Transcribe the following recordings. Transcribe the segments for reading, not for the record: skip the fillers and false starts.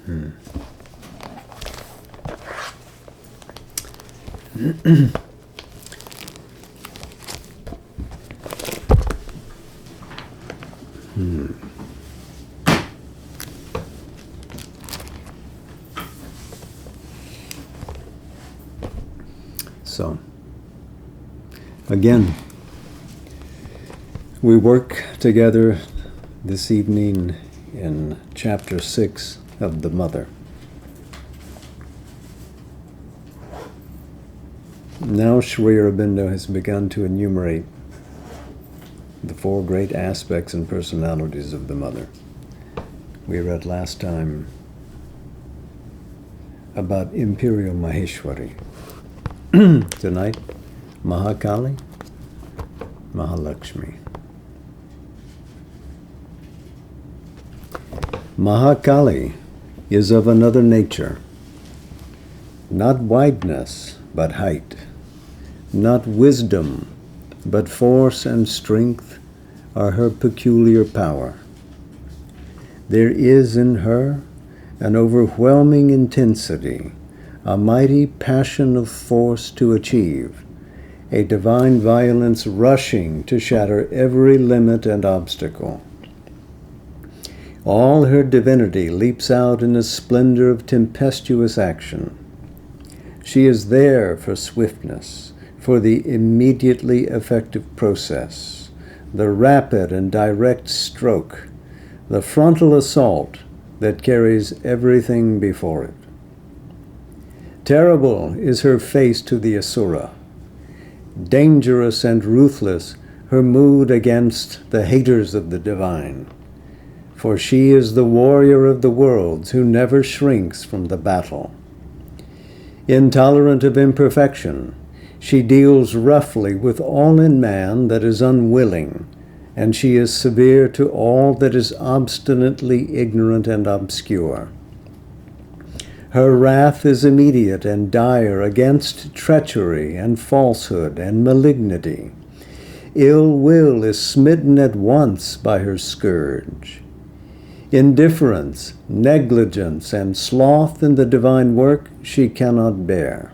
So, again, we work together this evening in Chapter 6 of The Mother. Now Sri Aurobindo has begun to enumerate the four great aspects and personalities of the Mother. We read last time about Imperial Maheshwari. Tonight, Mahakali, Mahalakshmi. Mahakali is of another nature, not wideness, but height, not wisdom, but force and strength are her peculiar power. There is in her an overwhelming intensity, a mighty passion of force to achieve, a divine violence rushing to shatter every limit and obstacle. All her divinity leaps out in a splendor of tempestuous action. She is there for swiftness, for the immediately effective process, the rapid and direct stroke, the frontal assault that carries everything before it. Terrible is her face to the Asura. Dangerous and ruthless her mood against the haters of the divine. For she is the warrior of the worlds who never shrinks from the battle. Intolerant of imperfection, she deals roughly with all in man that is unwilling, and she is severe to all that is obstinately ignorant and obscure. Her wrath is immediate and dire against treachery and falsehood and malignity. Ill will is smitten at once by her scourge. Indifference, negligence, and sloth in the divine work she cannot bear,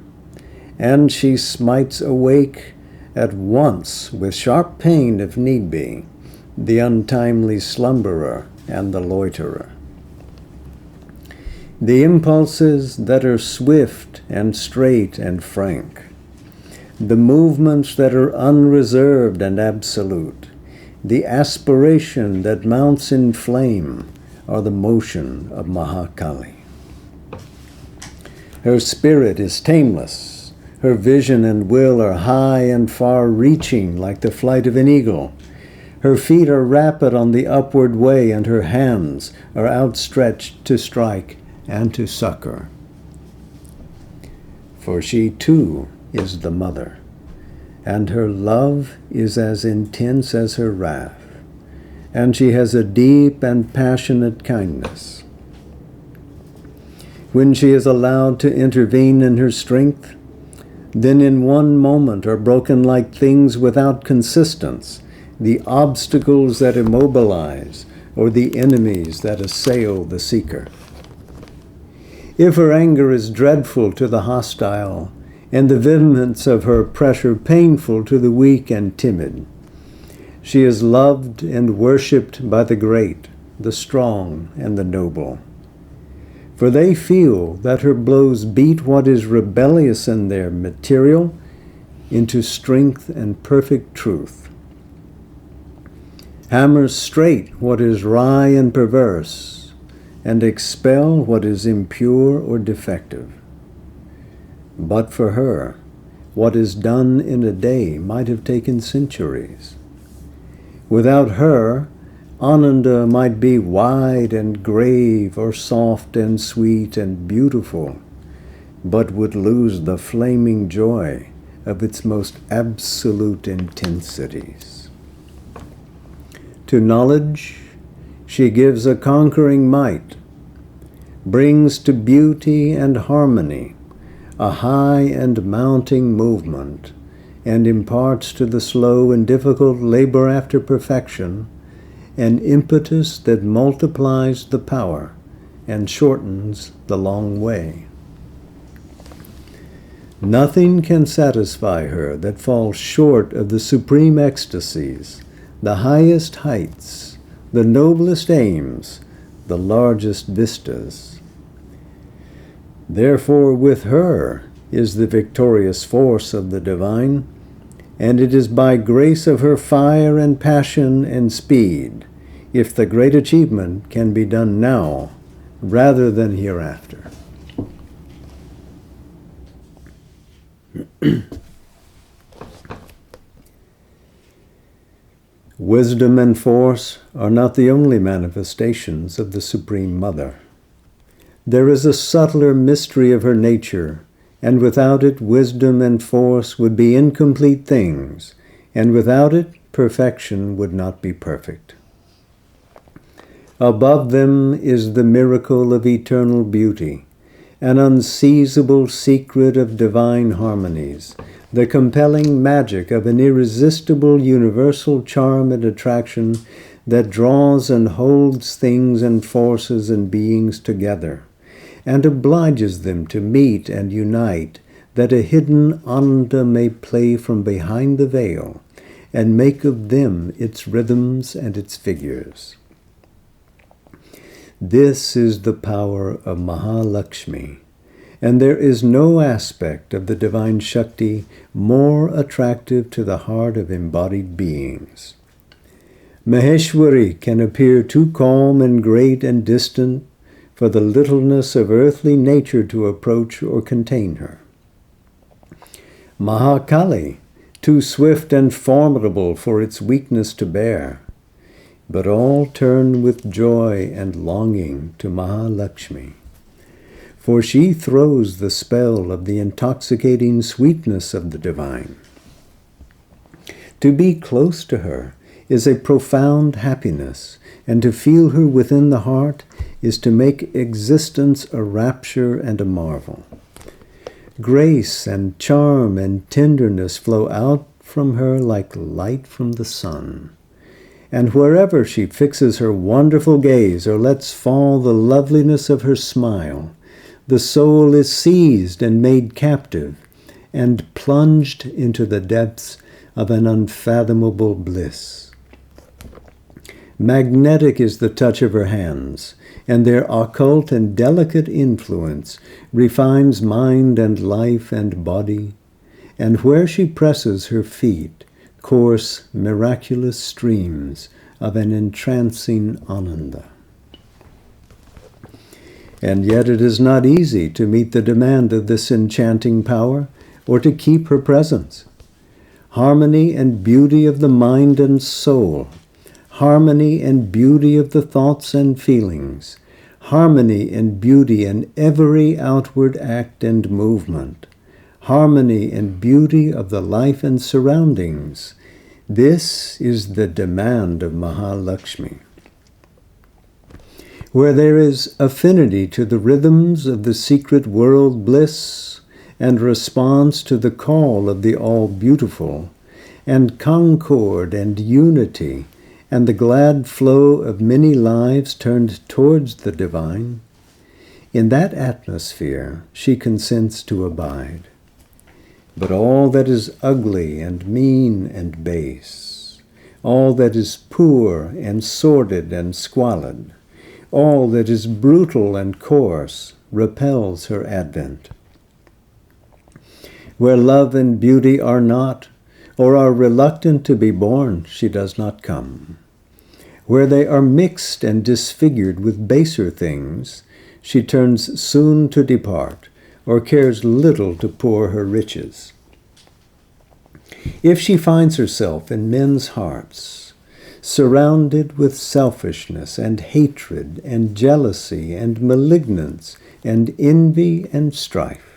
and she smites awake at once with sharp pain, if need be, the untimely slumberer and the loiterer. The impulses that are swift and straight and frank, the movements that are unreserved and absolute, the aspiration that mounts in flame, are the motion of Mahakali. Her spirit is tameless. Her vision and will are high and far-reaching like the flight of an eagle. Her feet are rapid on the upward way, and her hands are outstretched to strike and to succor. For she too is the Mother, and her love is as intense as her wrath, and she has a deep and passionate kindness. When she is allowed to intervene in her strength, then in one moment are broken like things without consistence, the obstacles that immobilize, or the enemies that assail the seeker. If her anger is dreadful to the hostile, and the vehemence of her pressure painful to the weak and timid, she is loved and worshipped by the great, the strong, and the noble. For they feel that her blows beat what is rebellious in their material into strength and perfect truth. Hammer straight what is wry and perverse, and expel what is impure or defective. But for her, what is done in a day might have taken centuries. Without her, Ananda might be wide and grave, or soft and sweet and beautiful, but would lose the flaming joy of its most absolute intensities. To knowledge, she gives a conquering might, brings to beauty and harmony a high and mounting movement, and imparts to the slow and difficult labor after perfection an impetus that multiplies the power and shortens the long way. Nothing can satisfy her that falls short of the supreme ecstasies, the highest heights, the noblest aims, the largest vistas. Therefore, with her is the victorious force of the divine, and it is by grace of her fire and passion and speed, if the great achievement can be done now rather than hereafter. Wisdom and force are not the only manifestations of the Supreme Mother. There is a subtler mystery of her nature, and without it wisdom and force would be incomplete things, and without it perfection would not be perfect. Above them is the miracle of eternal beauty, an unseizable secret of divine harmonies, the compelling magic of an irresistible universal charm and attraction that draws and holds things and forces and beings together, and obliges them to meet and unite, that a hidden Ananda may play from behind the veil, and make of them its rhythms and its figures. This is the power of Mahalakshmi, and there is no aspect of the divine Shakti more attractive to the heart of embodied beings. Maheshwari can appear too calm and great and distant for the littleness of earthly nature to approach or contain her. Mahakali, too swift and formidable for its weakness to bear. But all turn with joy and longing to Mahalakshmi, for she throws the spell of the intoxicating sweetness of the divine. To be close to her is a profound happiness, and to feel her within the heart is to make existence a rapture and a marvel. Grace and charm and tenderness flow out from her like light from the sun. And wherever she fixes her wonderful gaze or lets fall the loveliness of her smile, the soul is seized and made captive and plunged into the depths of an unfathomable bliss. Magnetic is the touch of her hands, and their occult and delicate influence refines mind and life and body, and where she presses her feet course miraculous streams of an entrancing Ananda. And yet it is not easy to meet the demand of this enchanting power or to keep her presence. Harmony and beauty of the mind and soul, harmony and beauty of the thoughts and feelings, harmony and beauty in every outward act and movement, harmony and beauty of the life and surroundings. This is the demand of Mahalakshmi. Where there is affinity to the rhythms of the secret world bliss, and response to the call of the all-beautiful, and concord and unity, and the glad flow of many lives turned towards the divine, in that atmosphere she consents to abide. But all that is ugly and mean and base, all that is poor and sordid and squalid, all that is brutal and coarse repels her advent. Where love and beauty are not, or are reluctant to be born, she does not come. Where they are mixed and disfigured with baser things, she turns soon to depart, or cares little to pour her riches. If she finds herself in men's hearts, surrounded with selfishness and hatred and jealousy and malignance and envy and strife,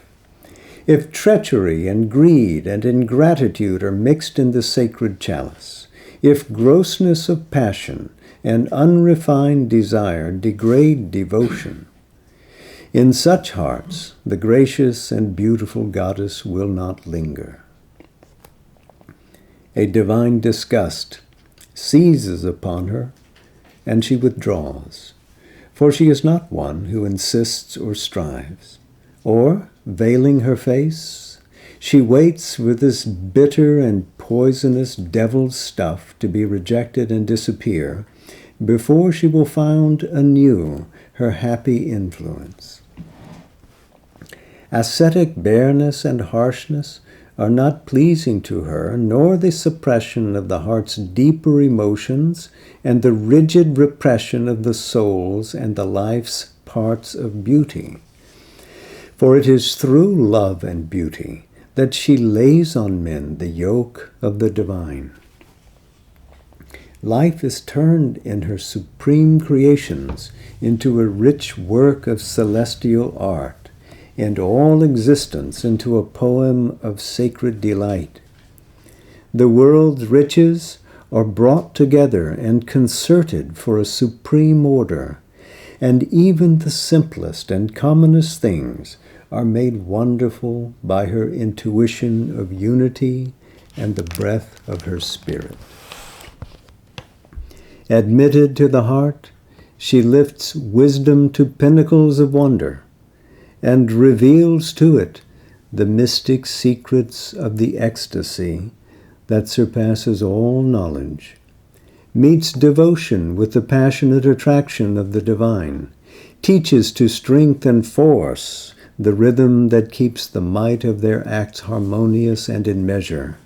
if treachery and greed and ingratitude are mixed in the sacred chalice, if grossness of passion and unrefined desire degrade devotion, in such hearts the gracious and beautiful goddess will not linger. A divine disgust seizes upon her, and she withdraws. For she is not one who insists or strives, or, veiling her face, she waits with this bitter and poisonous devil's stuff to be rejected and disappear before she will found anew her happy influence. Ascetic bareness and harshness are not pleasing to her, nor the suppression of the heart's deeper emotions and the rigid repression of the soul's and the life's parts of beauty. For it is through love and beauty that she lays on men the yoke of the divine. Life is turned in her supreme creations into a rich work of celestial art, and all existence into a poem of sacred delight. The world's riches are brought together and concerted for a supreme order, and even the simplest and commonest things are made wonderful by her intuition of unity and the breath of her spirit. Admitted to the heart, she lifts wisdom to pinnacles of wonder, and reveals to it the mystic secrets of the ecstasy that surpasses all knowledge, meets devotion with the passionate attraction of the divine, teaches to strength and force the rhythm that keeps the might of their acts harmonious and in measure,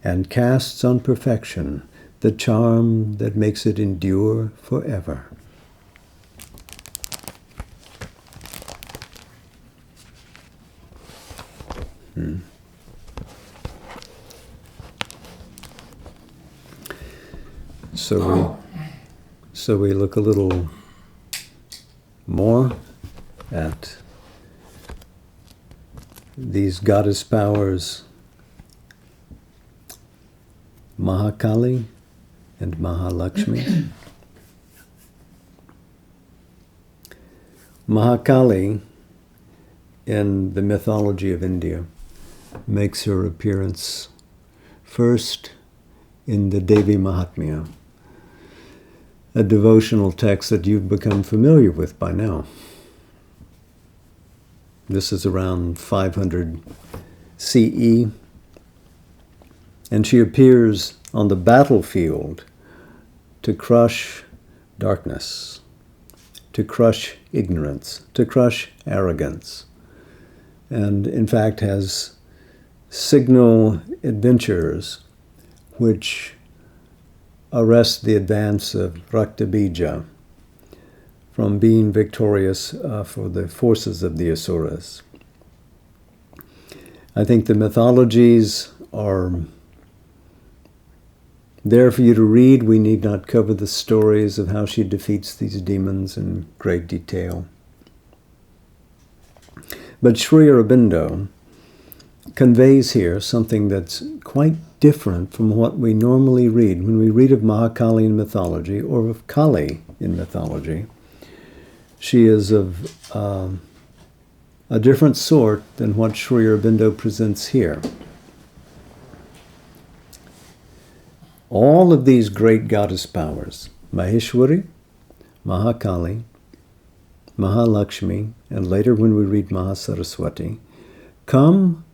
and casts on perfection the charm that makes it endure forever. So we look a little more at these goddess powers, Mahakali and Mahalakshmi. Mahakali, in the mythology of India, makes her appearance first in the Devi Mahatmya, a devotional text that you've become familiar with by now. This is around 500 CE, and she appears on the battlefield to crush darkness, to crush ignorance, to crush arrogance, and in fact has signal adventures which arrest the advance of Raktabija from being victorious for the forces of the Asuras. I think the mythologies are there for you to read. We need not cover the stories of how she defeats these demons in great detail. But Sri Aurobindo conveys here something that's quite different from what we normally read. When we read of Mahakali in mythology, or of Kali in mythology, she is of a different sort than what Sri Aurobindo presents here. All of these great goddess powers, Maheshwari, Mahakali, Mahalakshmi, and later when we read Mahasaraswati, come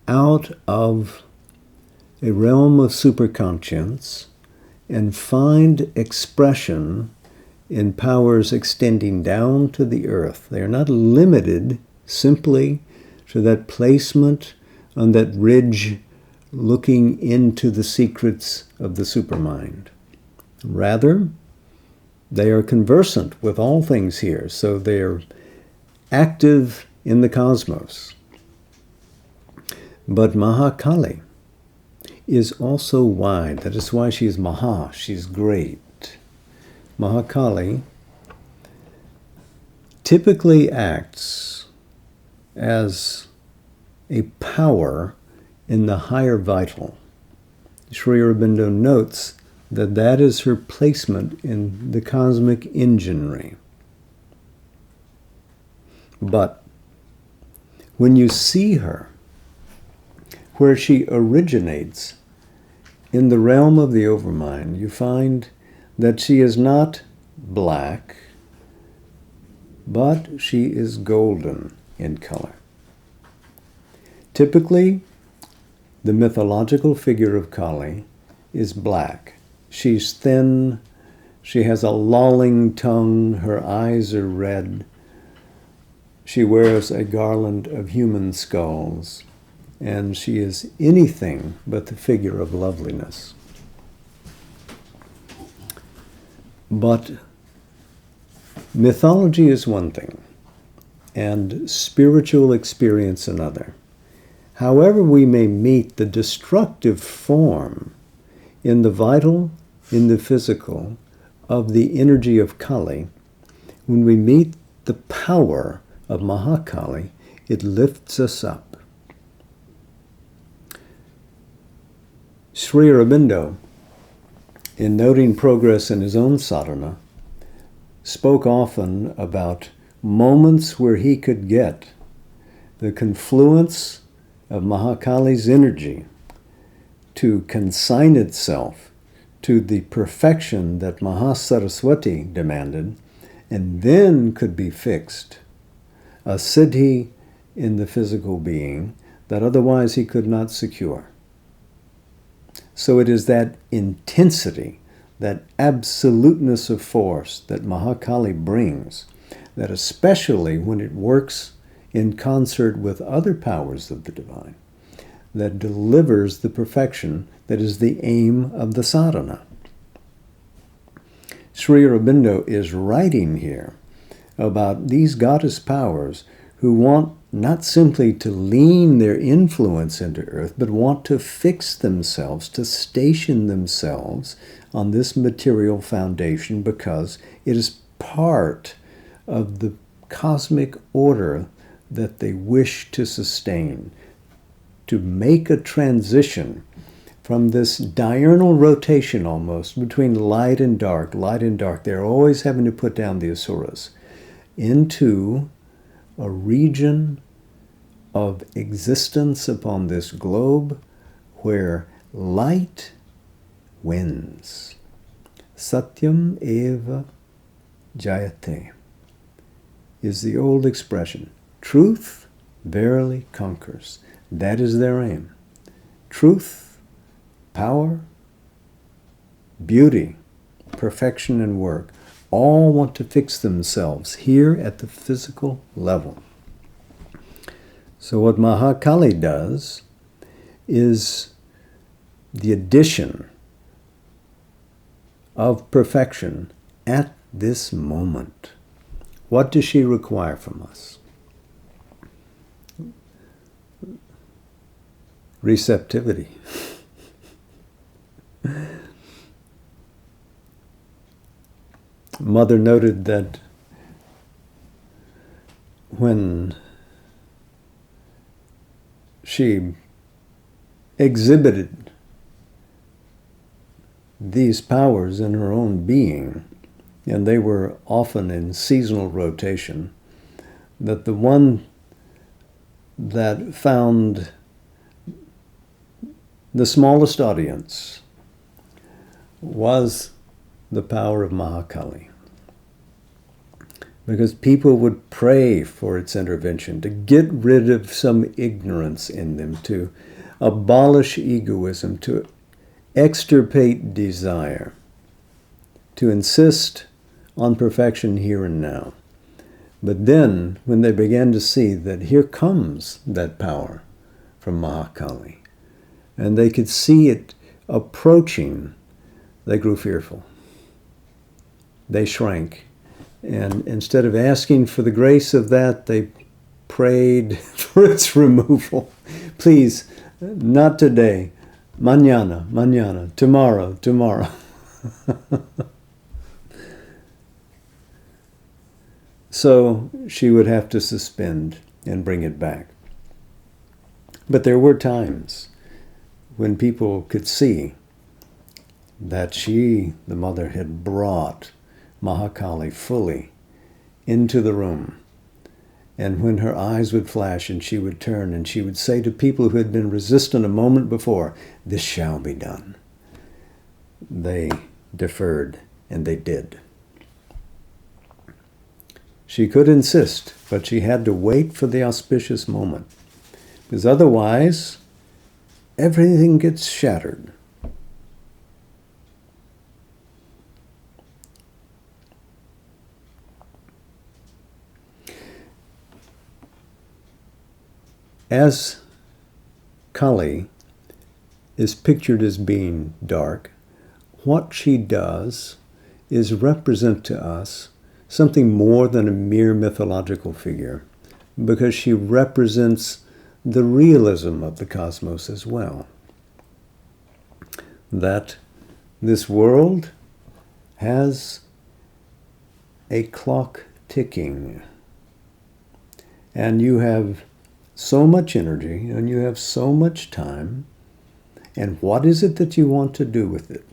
out of a realm of superconscience and find expression in powers extending down to the earth. They are not limited simply to that placement on that ridge looking into the secrets of the supermind. Rather, they are conversant with all things here, so they are active in the cosmos. But Mahakali is also wide. That is why she is Maha, she's great. Mahakali typically acts as a power in the higher vital. Sri Aurobindo notes that that is her placement in the cosmic enginery. But when you see her, where she originates in the realm of the overmind, you find that she is not black, but she is golden in color. Typically, the mythological figure of Kali is black. She's thin, she has a lolling tongue, her eyes are red. She wears a garland of human skulls, and she is anything but the figure of loveliness. But mythology is one thing, and spiritual experience another. However we may meet the destructive form in the vital, in the physical, of the energy of Kali, when we meet the power of Mahakali, it lifts us up. Sri Aurobindo, in noting progress in his own sadhana, spoke often about moments where he could get the confluence of Mahakali's energy to consign itself to the perfection that Mahasaraswati demanded, and then could be fixed, a siddhi in the physical being that otherwise he could not secure. So it is that intensity, that absoluteness of force that Mahakali brings, that especially when it works in concert with other powers of the divine, that delivers the perfection that is the aim of the sadhana. Sri Aurobindo is writing here about these goddess powers who want not simply to lean their influence into earth, but want to fix themselves, to station themselves on this material foundation because it is part of the cosmic order that they wish to sustain, to make a transition from this diurnal rotation almost between light and dark, light and dark. They're always having to put down the asuras into a region of existence upon this globe where light wins. Satyam eva jayate is the old expression. Truth verily conquers. That is their aim. Truth, power, beauty, perfection, and work all want to fix themselves here at the physical level. So what Mahakali does is the addition of perfection at this moment. What does she require from us? Receptivity. Mother noted that when she exhibited these powers in her own being, and they were often in seasonal rotation, that the one that found the smallest audience was the power of Mahakali. Because people would pray for its intervention, to get rid of some ignorance in them, to abolish egoism, to extirpate desire, to insist on perfection here and now. But then, when they began to see that here comes that power from Mahakali, and they could see it approaching, they grew fearful. They shrank. And instead of asking for the grace of that, they prayed for its removal. Please, not today. Mañana, mañana. Tomorrow, tomorrow. So she would have to suspend and bring it back. But there were times when people could see that she, the mother, had brought Mahakali fully into the room. And when her eyes would flash and she would turn and she would say to people who had been resistant a moment before, "This shall be done," they deferred, and they did. She could insist, but she had to wait for the auspicious moment, because otherwise everything gets shattered. As Kali is pictured as being dark, what she does is represent to us something more than a mere mythological figure, because she represents the realism of the cosmos as well. That this world has a clock ticking, and you have so much energy and you have so much time, and what is it that you want to do with it?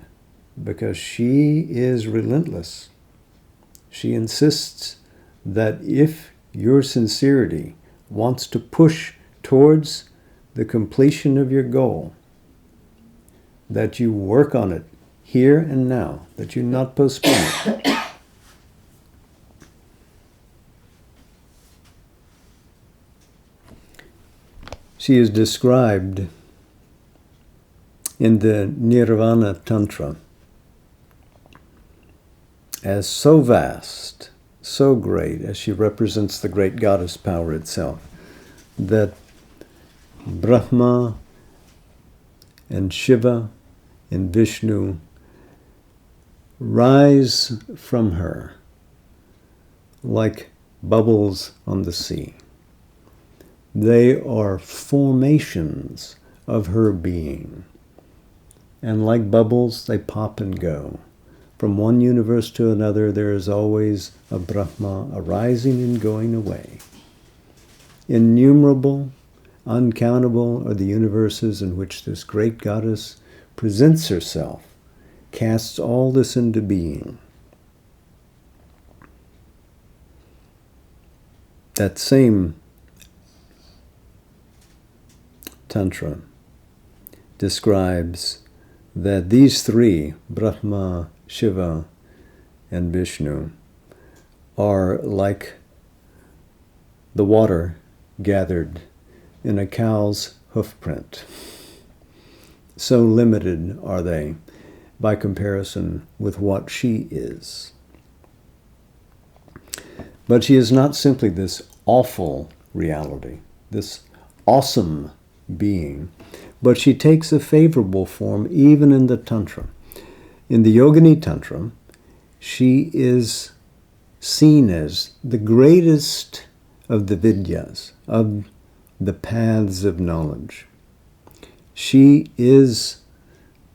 Because she is relentless. She insists that if your sincerity wants to push towards the completion of your goal, that you work on it here and now, that you not postpone it. She is described in the Nirvana Tantra as so vast, so great, as she represents the great goddess power itself, that Brahma and Shiva and Vishnu rise from her like bubbles on the sea. They are formations of her being. And like bubbles, they pop and go. From one universe to another, there is always a Brahma arising and going away. Innumerable, uncountable are the universes in which this great goddess presents herself, casts all this into being. That same Tantra describes that these three, Brahma, Shiva, and Vishnu, are like the water gathered in a cow's hoofprint. So limited are they by comparison with what she is. But she is not simply this awful reality, this awesome being, but she takes a favorable form even in the Tantra. In the Yogini Tantra, she is seen as the greatest of the vidyas, of the paths of knowledge. She is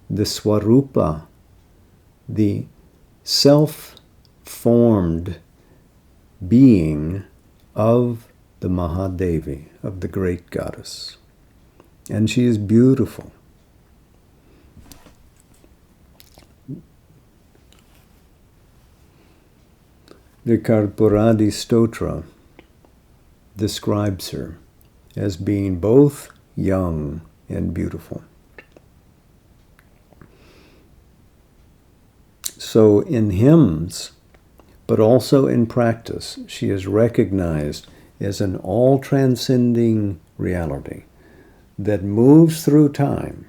the Swarupa, the self-formed being of the Mahadevi, of the great goddess. And she is beautiful. The Karpuradi Stotra describes her as being both young and beautiful. So in hymns, but also in practice, she is recognized as an all-transcending reality that moves through time,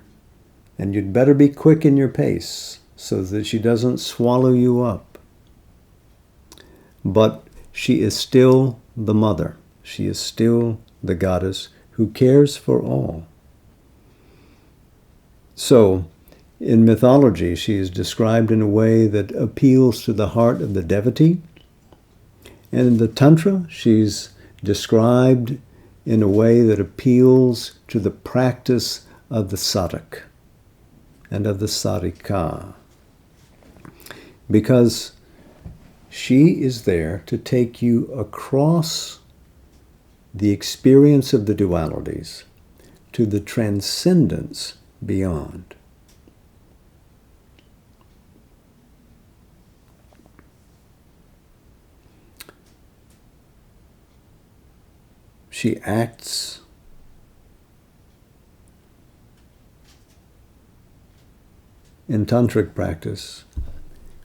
and you'd better be quick in your pace so that she doesn't swallow you up. But she is still the mother. She is still the goddess who cares for all. So, in mythology, she is described in a way that appeals to the heart of the devotee. And in the Tantra, she's described in a way that appeals to the practice of the sadhak and of the sadhika. Because she is there to take you across the experience of the dualities to the transcendence beyond. She acts in tantric practice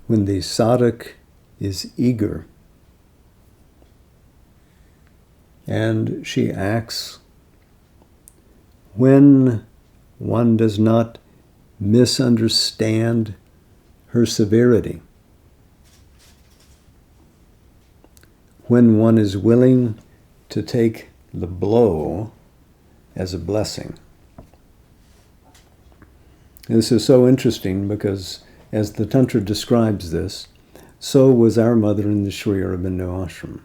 when the sadhak is eager and she acts when one does not misunderstand her severity, when one is willing to take the blow as a blessing. This is so interesting because as the Tantra describes this, so was our mother in the Sri Aurobindo ashram.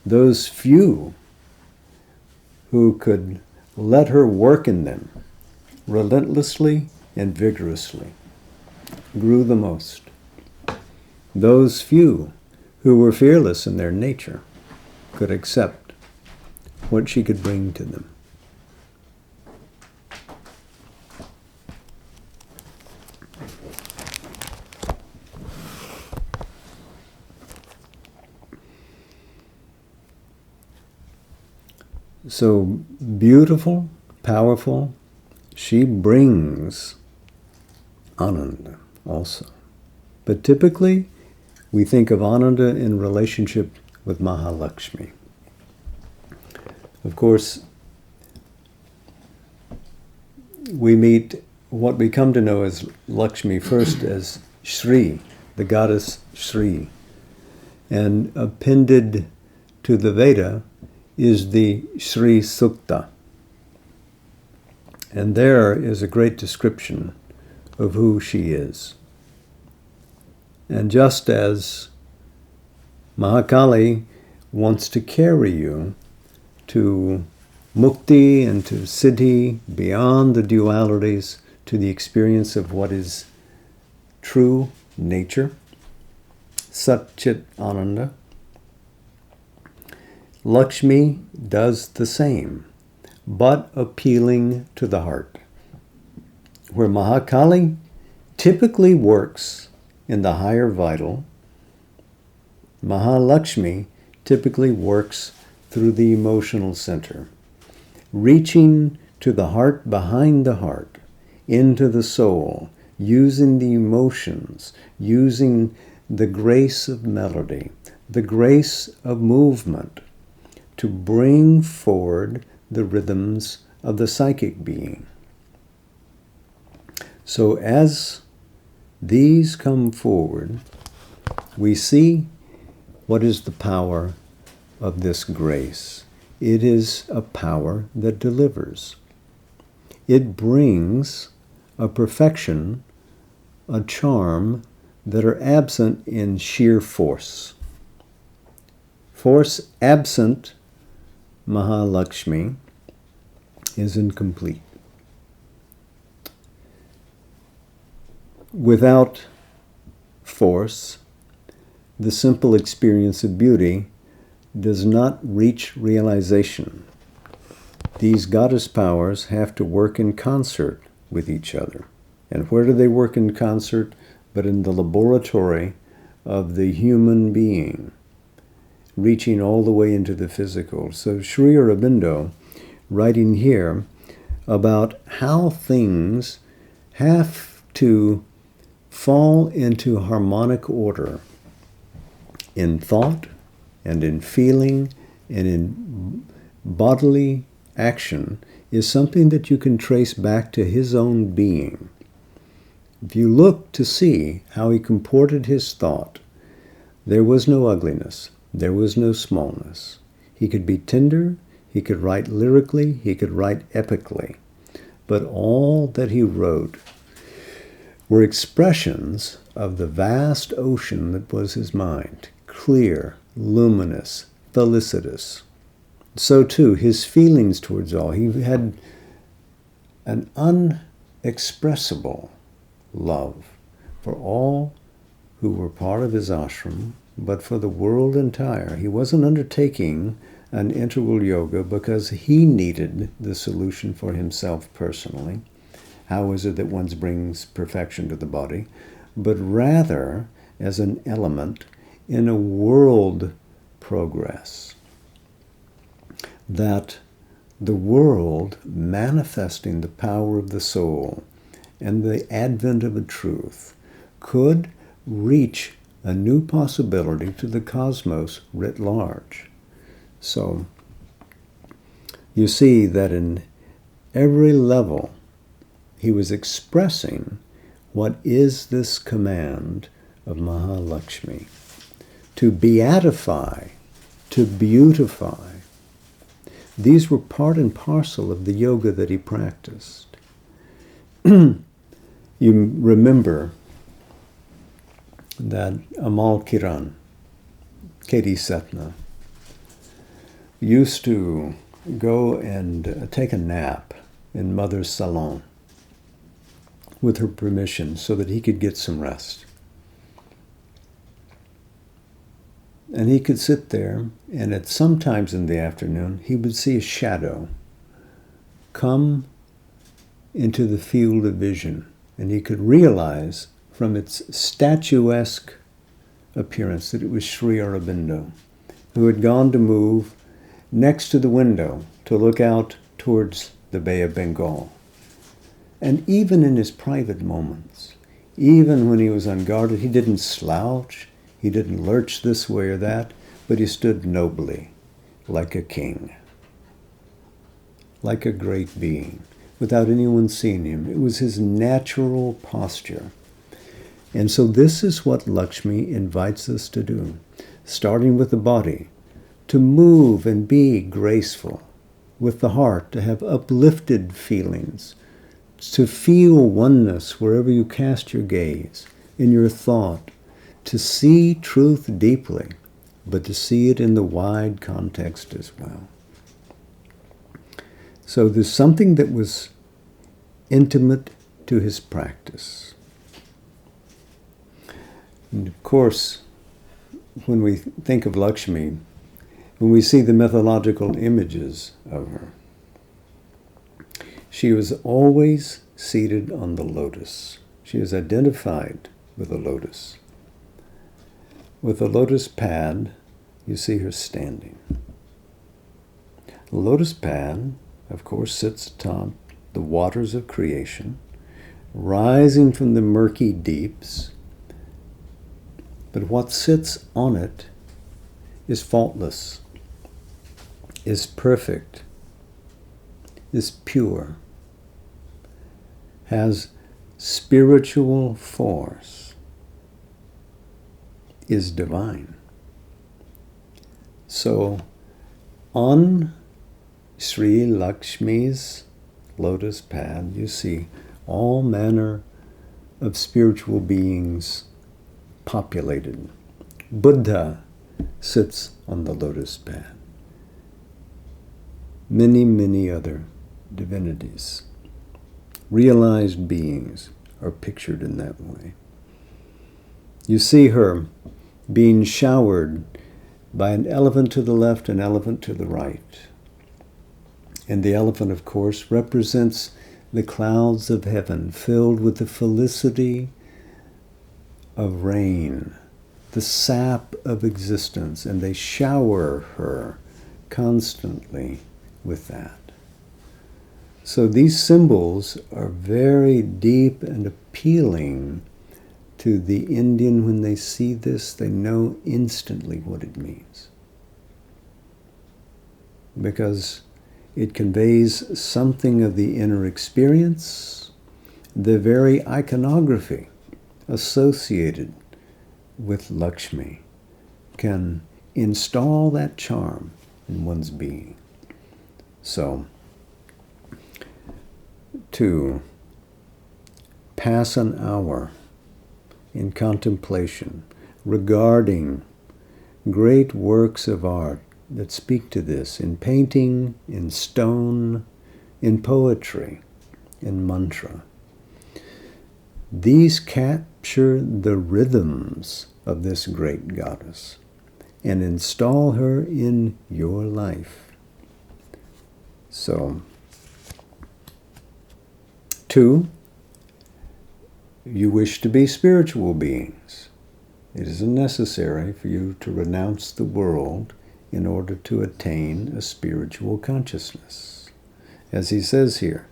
Those few who could let her work in them relentlessly and vigorously grew the most. Those few who were fearless in their nature could accept what she could bring to them. So beautiful, powerful, she brings Ananda also. But typically, we think of Ananda in relationship with Mahalakshmi. Of course, we meet what we come to know as Lakshmi first as Shri, the goddess Shri. And appended to the Veda is the Shri Sukta. And there is a great description of who she is. And just as Mahakali wants to carry you to mukti and to siddhi, beyond the dualities, to the experience of what is true nature, Sat Chit Ananda, Lakshmi does the same, but appealing to the heart. Where Mahakali typically works in the higher vital, Mahalakshmi typically works through the emotional center, reaching to the heart behind the heart, into the soul, using the emotions, using the grace of melody, the grace of movement, to bring forward the rhythms of the psychic being. So as these come forward, we see what is the power of this grace. It is a power that delivers. It brings a perfection, a charm that are absent in sheer force. Force absent Mahalakshmi is incomplete. Without force, the simple experience of beauty does not reach realization. These goddess powers have to work in concert with each other. And where do they work in concert? But in the laboratory of the human being, reaching all the way into the physical. So Sri Aurobindo, writing here about how things have to fall into harmonic order in thought and in feeling and in bodily action, is something that you can trace back to his own being. If you look to see how he comported his thought, there was no ugliness. There was no smallness. He could be tender, he could write lyrically, he could write epically. But all that he wrote were expressions of the vast ocean that was his mind, clear, luminous, felicitous. So too, his feelings towards all. He had an unexpressible love for all who were part of his ashram, but for the world entire. He wasn't undertaking an integral yoga because he needed the solution for himself personally. How is it that one brings perfection to the body? But rather as an element in a world progress. That the world manifesting the power of the soul and the advent of a truth could reach a new possibility to the cosmos writ large. So You see that in every level he was expressing what is this command of Mahalakshmi: to beatify, to beautify. These were part and parcel of the yoga that he practiced. You remember that Amal Kiran, Katie Setna, used to go and take a nap in Mother's salon with her permission so that he could get some rest. And he could sit there, and at some times in the afternoon, he would see a shadow come into the field of vision, and he could realize from its statuesque appearance that it was Sri Aurobindo, who had gone to move next to the window to look out towards the Bay of Bengal. And even in his private moments, even when he was unguarded, he didn't slouch, he didn't lurch this way or that, but he stood nobly, like a king, like a great being, without anyone seeing him. It was his natural posture. And so this is what Lakshmi invites us to do, starting with the body, to move and be graceful, with the heart, to have uplifted feelings, to feel oneness wherever you cast your gaze, in your thought, to see truth deeply, but to see it in the wide context as well. So there's something that was intimate to his practice. And of course, when we think of Lakshmi, when we see the mythological images of her, she was always seated on the lotus. She is identified with the lotus. With the lotus pad, you see her standing. The lotus pad, of course, sits atop the waters of creation, rising from the murky deeps. But what sits on it is faultless, is perfect, is pure, has spiritual force, is divine. So on Sri Lakshmi's lotus pad, you see all manner of spiritual beings populated. Buddha sits on the lotus pad. Many, many other divinities, realized beings, are pictured in that way. You see her being showered by an elephant to the left, an elephant to the right. And the elephant, of course, represents the clouds of heaven filled with the felicity of rain, the sap of existence, and they shower her constantly with that. So these symbols are very deep and appealing to the Indian. When they see this, they know instantly what it means, because it conveys something of the inner experience, the very iconography associated with Lakshmi can install that charm in one's being. So, to pass an hour in contemplation regarding great works of art that speak to this, in painting, in stone, in poetry, in mantra. These capture the rhythms of this great goddess and install her in your life. So, 2, you wish to be spiritual beings. It isn't necessary for you to renounce the world in order to attain a spiritual consciousness. As he says here,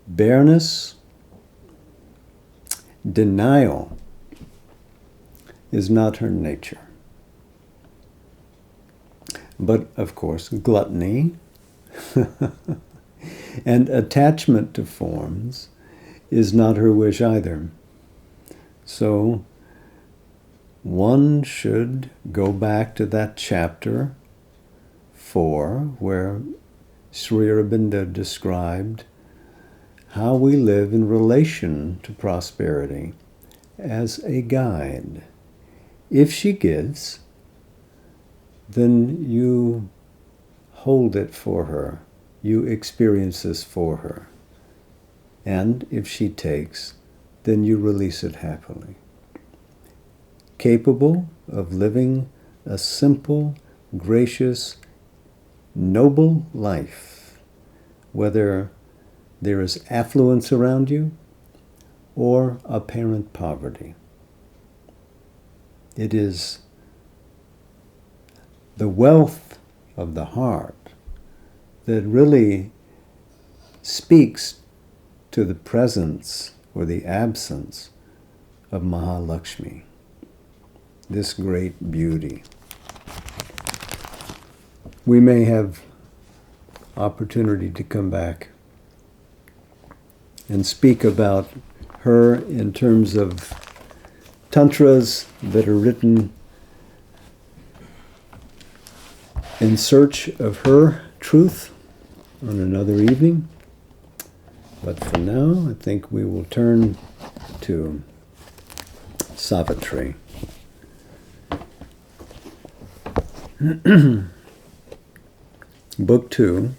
bareness, denial is not her nature. But, of course, gluttony And attachment to forms is not her wish either. So one should go back to that chapter 4 where Sri Aurobindo described how we live in relation to prosperity as a guide. If she gives, then you hold it for her. You experience this for her. And if she takes, then you release it happily. Capable of living a simple, gracious, noble life, whether there is affluence around you or apparent poverty. It is the wealth of the heart that really speaks to the presence or the absence of Mahalakshmi, this great beauty. We may have opportunity to come back and speak about her in terms of tantras that are written in search of her truth on another evening. But for now, I think we will turn to Savitri. Book 2,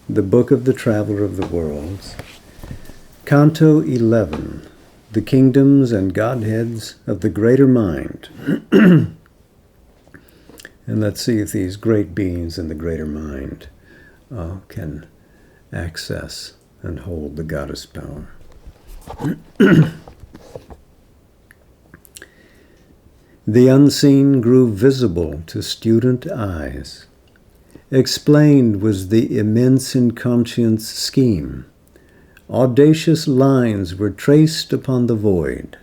the Book of the Traveler of the Worlds, Canto 11, the Kingdoms and Godheads of the Greater Mind. And let's see if these great beings in the greater mind can access and hold the goddess power. The unseen grew visible to student eyes. Explained was the immense inconscient scheme. Audacious lines were traced upon the void.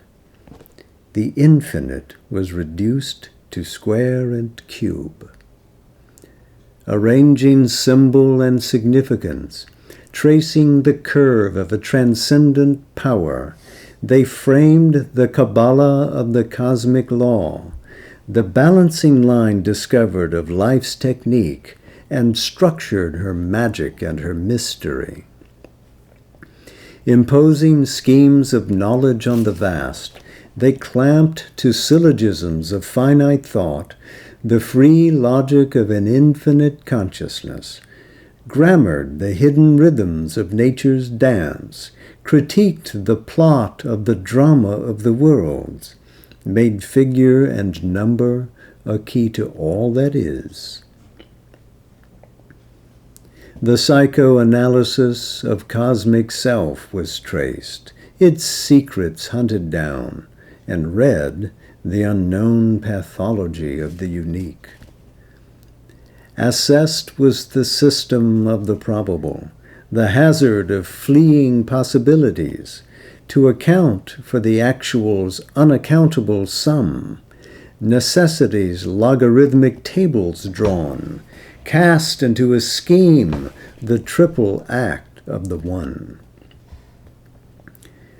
The infinite was reduced to square and cube. Arranging symbol and significance, tracing the curve of a transcendent power, they framed the Kabbalah of the cosmic law, the balancing line discovered of life's technique, and structured her magic and her mystery. Imposing schemes of knowledge on the vast, they clamped to syllogisms of finite thought the free logic of an infinite consciousness, grammared the hidden rhythms of nature's dance, critiqued the plot of the drama of the worlds, made figure and number a key to all that is. The psychoanalysis of cosmic self was traced, its secrets hunted down, and read the unknown pathology of the unique. Assessed was the system of the probable, the hazard of fleeing possibilities, to account for the actual's unaccountable sum, necessity's logarithmic tables drawn, cast into a scheme the triple act of the one.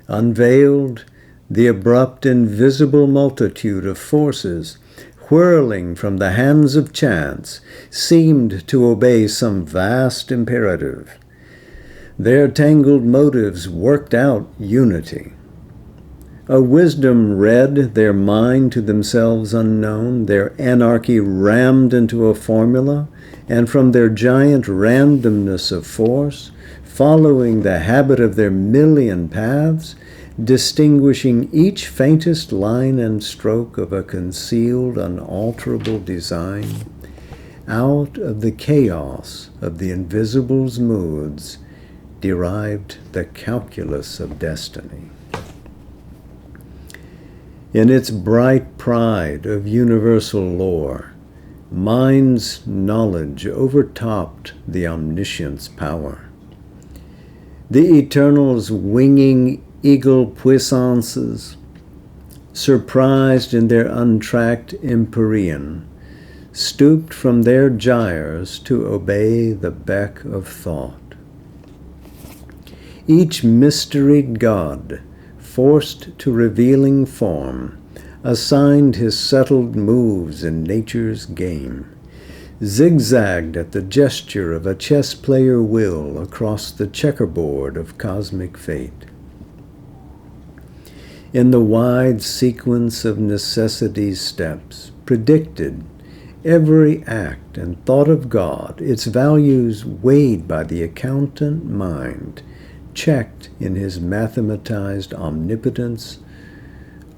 Unveiled, the abrupt invisible multitude of forces whirling from the hands of chance seemed to obey some vast imperative. Their tangled motives worked out unity. A wisdom read their mind to themselves unknown, their anarchy rammed into a formula, and from their giant randomness of force, following the habit of their million paths, distinguishing each faintest line and stroke of a concealed, unalterable design, out of the chaos of the invisible's moods derived the calculus of destiny. In its bright pride of universal lore, mind's knowledge overtopped the omniscient's power. The Eternal's winging eagle puissances, surprised in their untracked empyrean, stooped from their gyres to obey the beck of thought. Each mysteried god, forced to revealing form, assigned his settled moves in nature's game, zigzagged at the gesture of a chess player will across the checkerboard of cosmic fate. In the wide sequence of necessity's steps, predicted every act and thought of God, its values weighed by the accountant mind, checked in his mathematized omnipotence,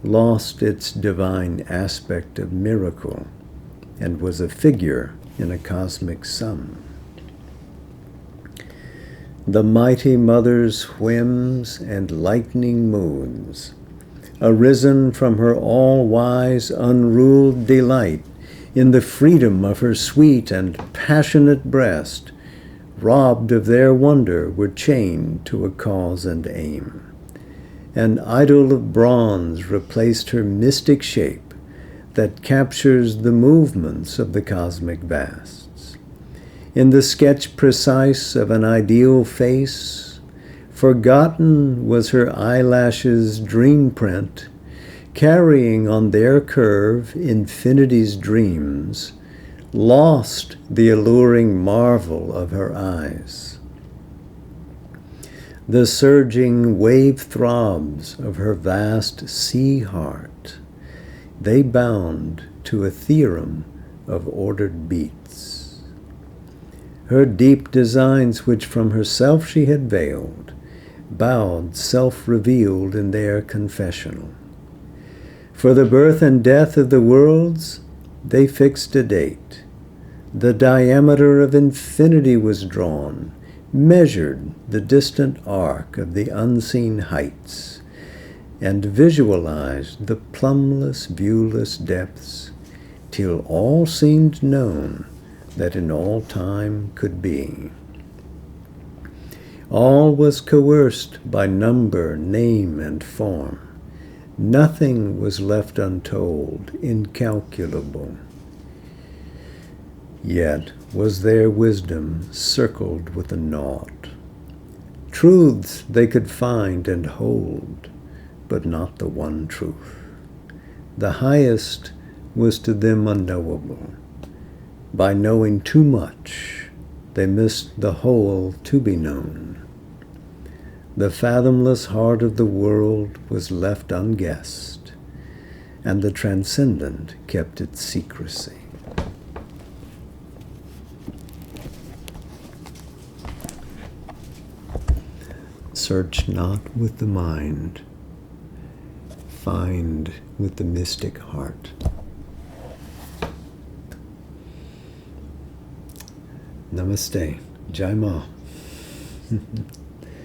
lost its divine aspect of miracle, and was a figure in a cosmic sum. The mighty mother's whims and lightning moods, arisen from her all-wise, unruled delight in the freedom of her sweet and passionate breast, robbed of their wonder, were chained to a cause and aim. An idol of bronze replaced her mystic shape that captures the movements of the cosmic vasts. In the sketch precise of an ideal face, forgotten was her eyelashes' dream print, carrying on their curve infinity's dreams, lost the alluring marvel of her eyes. The surging wave throbs of her vast sea heart, they bound to a theorem of ordered beats. Her deep designs, which from herself she had veiled, bowed self-revealed in their confessional. For the birth and death of the worlds, they fixed a date. The diameter of infinity was drawn, measured the distant arc of the unseen heights, and visualized the plumbless, viewless depths, till all seemed known that in all time could be. All was coerced by number, name, and form. Nothing was left untold, incalculable. Yet was their wisdom circled with a naught. Truths they could find and hold, but not the one truth. The highest was to them unknowable. By knowing too much, they missed the whole to be known. The fathomless heart of the world was left unguessed, and the transcendent kept its secrecy. Search not with the mind, find with the mystic heart. Namaste. Jai Ma.